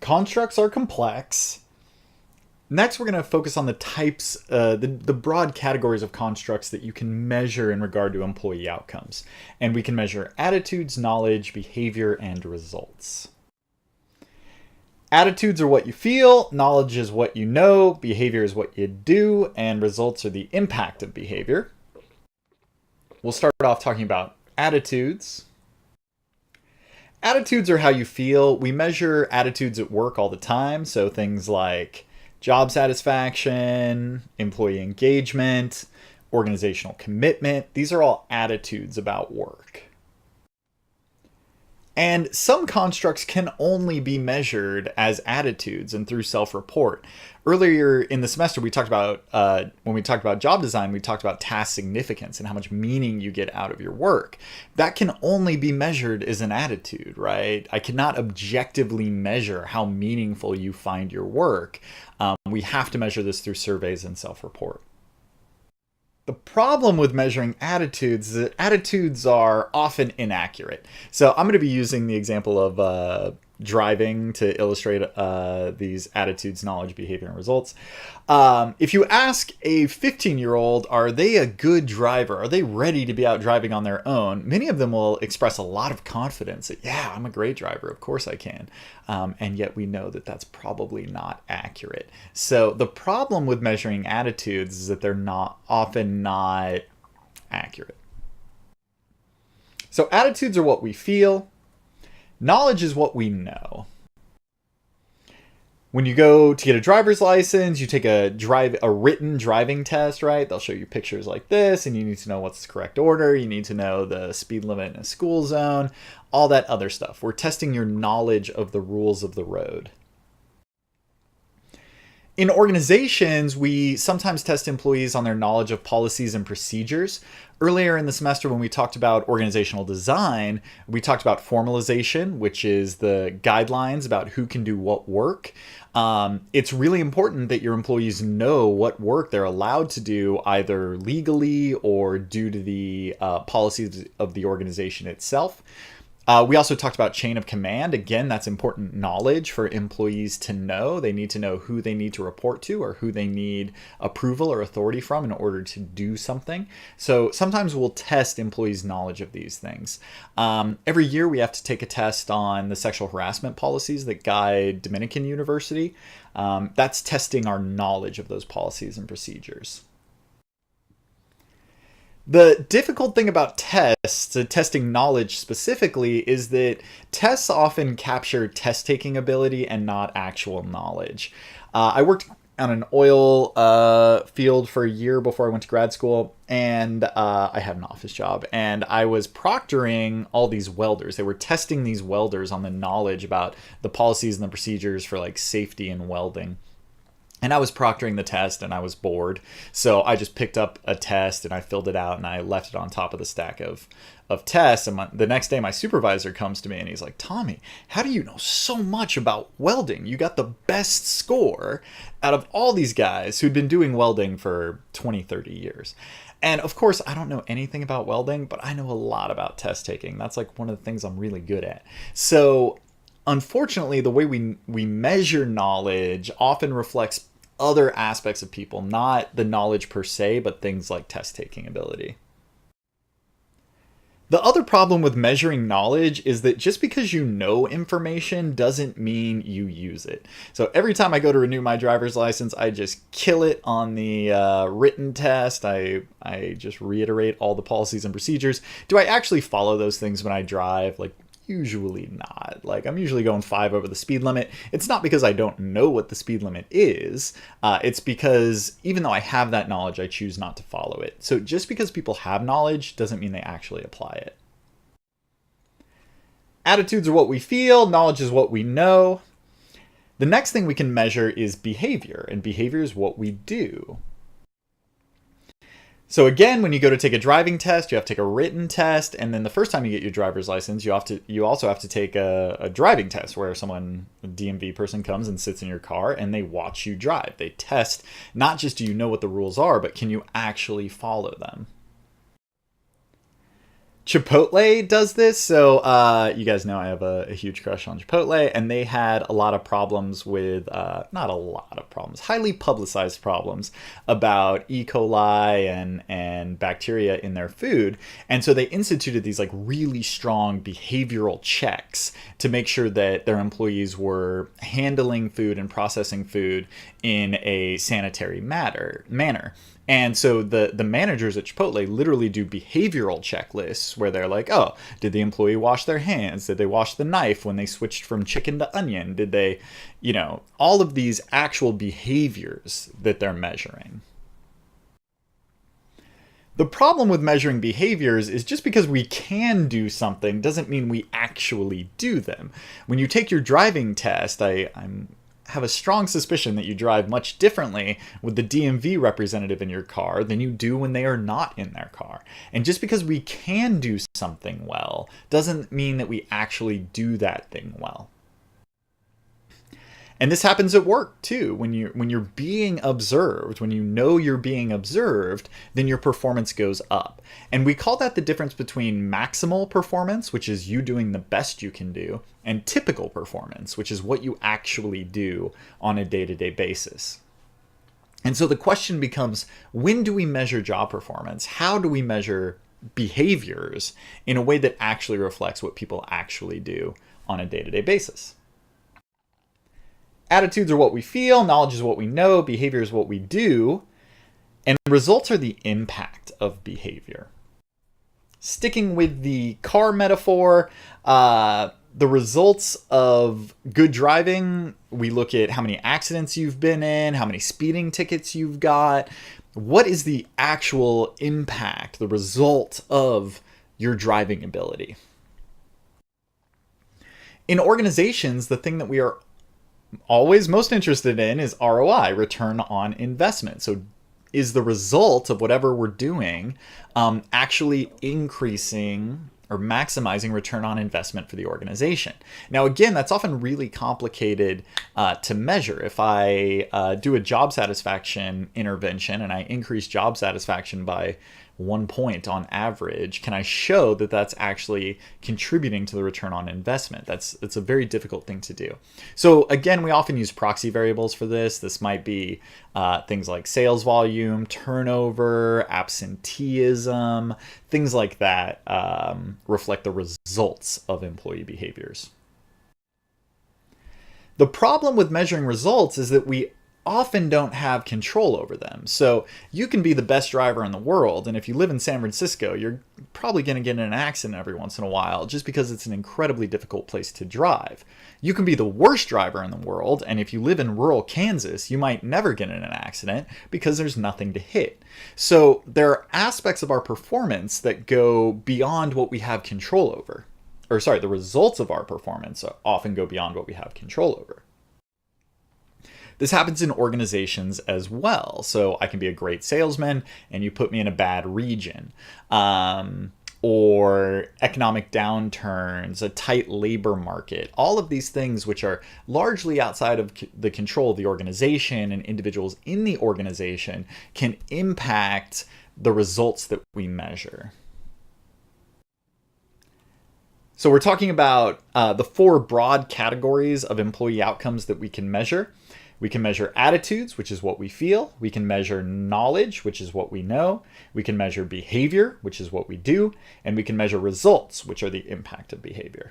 Constructs are complex. Next, we're going to focus on the types, the broad categories of constructs that you can measure in regard to employee outcomes. And we can measure attitudes, knowledge, behavior, and results. Attitudes are what you feel, knowledge is what you know, behavior is what you do, and results are the impact of behavior. We'll start off talking about attitudes. Attitudes are how you feel. We measure attitudes at work all the time, so things like job satisfaction, employee engagement, organizational commitment. These are all attitudes about work. And some constructs can only be measured as attitudes and through self-report. Earlier in the semester, we talked about, when we talked about job design, we talked about task significance and how much meaning you get out of your work. That can only be measured as an attitude, right? I cannot objectively measure how meaningful you find your work. We have to measure this through surveys and self-report. The problem with measuring attitudes is that attitudes are often inaccurate. So I'm going to be using the example of driving to illustrate these attitudes, knowledge, behavior, and results. If you ask a 15-year-old, are they a good driver? Are they ready to be out driving on their own? Many of them will express a lot of confidence that, yeah, I'm a great driver. Of course I can. And yet we know that that's probably not accurate. So the problem with measuring attitudes is that they're often not accurate. So attitudes are what we feel. Knowledge is what we know. When you go to get a driver's license, you take a written driving test, right? They'll show you pictures like this, and you need to know what's the correct order. You need to know the speed limit in a school zone, all that other stuff. We're testing your knowledge of the rules of the road. In organizations, we sometimes test employees on their knowledge of policies and procedures. Earlier in the semester, when we talked about organizational design, we talked about formalization, which is the guidelines about who can do what work. It's really important that your employees know what work they're allowed to do, either legally or due to the policies of the organization itself. We also talked about chain of command. Again, that's important knowledge for employees to know. They need to know who they need to report to or who they need approval or authority from in order to do something. So sometimes we'll test employees' knowledge of these things. Every year we have to take a test on the sexual harassment policies that guide Dominican University. That's testing our knowledge of those policies and procedures. The difficult thing about tests, testing knowledge specifically, is that tests often capture test-taking ability and not actual knowledge. I worked on an oil field for a year before I went to grad school, and I had an office job, and I was proctoring all these welders. They were testing these welders on the knowledge about the policies and the procedures for like safety and welding. And I was proctoring the test and I was bored. So I just picked up a test and I filled it out and I left it on top of the stack of tests. And the next day my supervisor comes to me and he's like, Tommy, how do you know so much about welding? You got the best score out of all these guys who'd been doing welding for 20, 30 years. And of course, I don't know anything about welding, but I know a lot about test taking. That's like one of the things I'm really good at. So unfortunately, the way we measure knowledge often reflects other aspects of people, not the knowledge per se, but things like test-taking ability. The other problem with measuring knowledge is that just because you know information doesn't mean you use it. So every time I go to renew my driver's license, I just kill it on the written test. I just reiterate all the policies and procedures. Do I actually follow those things when I drive? Like, usually not. Like, I'm usually going 5 over the speed limit. It's not because I don't know what the speed limit is. It's because even though I have that knowledge, I choose not to follow it. So just because people have knowledge doesn't mean they actually apply it. Attitudes are what we feel. Knowledge is what we know. The next thing we can measure is behavior, and behavior is what we do. So again, when you go to take a driving test, you have to take a written test, and then the first time you get your driver's license, you also have to take a driving test where a DMV person comes and sits in your car and they watch you drive. They test not just do you know what the rules are, but can you actually follow them? Chipotle does this. So you guys know I have a huge crush on Chipotle, and they had a lot of problems with, not a lot of problems, highly publicized problems about E. coli and bacteria in their food. And so they instituted these like really strong behavioral checks to make sure that their employees were handling food and processing food in a sanitary manner. And so the managers at Chipotle literally do behavioral checklists where they're like, oh, did the employee wash their hands? Did they wash the knife when they switched from chicken to onion? Did they, all of these actual behaviors that they're measuring. The problem with measuring behaviors is just because we can do something doesn't mean we actually do them. When you take your driving test, I'm have a strong suspicion that you drive much differently with the DMV representative in your car than you do when they are not in their car. And just because we can do something well doesn't mean that we actually do that thing well. And this happens at work too. When you're being observed, when you know you're being observed, then your performance goes up. And we call that the difference between maximal performance, which is you doing the best you can do, and typical performance, which is what you actually do on a day-to-day basis. And so the question becomes, when do we measure job performance? How do we measure behaviors in a way that actually reflects what people actually do on a day-to-day basis? Attitudes are what we feel, knowledge is what we know, behavior is what we do, and results are the impact of behavior. Sticking with the car metaphor, the results of good driving, we look at how many accidents you've been in, how many speeding tickets you've got. What is the actual impact, the result of your driving ability? In organizations, the thing that we are always most interested in is ROI, return on investment. So is the result of whatever we're doing actually increasing or maximizing return on investment for the organization? Now, again, that's often really complicated to measure. If I do a job satisfaction intervention and I increase job satisfaction by 1 point on average, can I show that that's actually contributing to the return on investment? It's a very difficult thing to do. So again, we often use proxy variables for this. This might be things like sales volume, turnover, absenteeism, things like that reflect the results of employee behaviors. The problem with measuring results is that we often don't have control over them. So you can be the best driver in the world, and if you live in San Francisco, you're probably going to get in an accident every once in a while just because it's an incredibly difficult place to drive. You can be the worst driver in the world, and if you live in rural Kansas, you might never get in an accident because there's nothing to hit. So there are aspects of our performance that go beyond what we have control over. The results of our performance often go beyond what we have control over. This happens in organizations as well. So I can be a great salesman and you put me in a bad region. Or economic downturns, a tight labor market, all of these things which are largely outside of the control of the organization and individuals in the organization can impact the results that we measure. So we're talking about the 4 broad categories of employee outcomes that we can measure. We can measure attitudes, which is what we feel. We can measure knowledge, which is what we know. We can measure behavior, which is what we do. And we can measure results, which are the impact of behavior.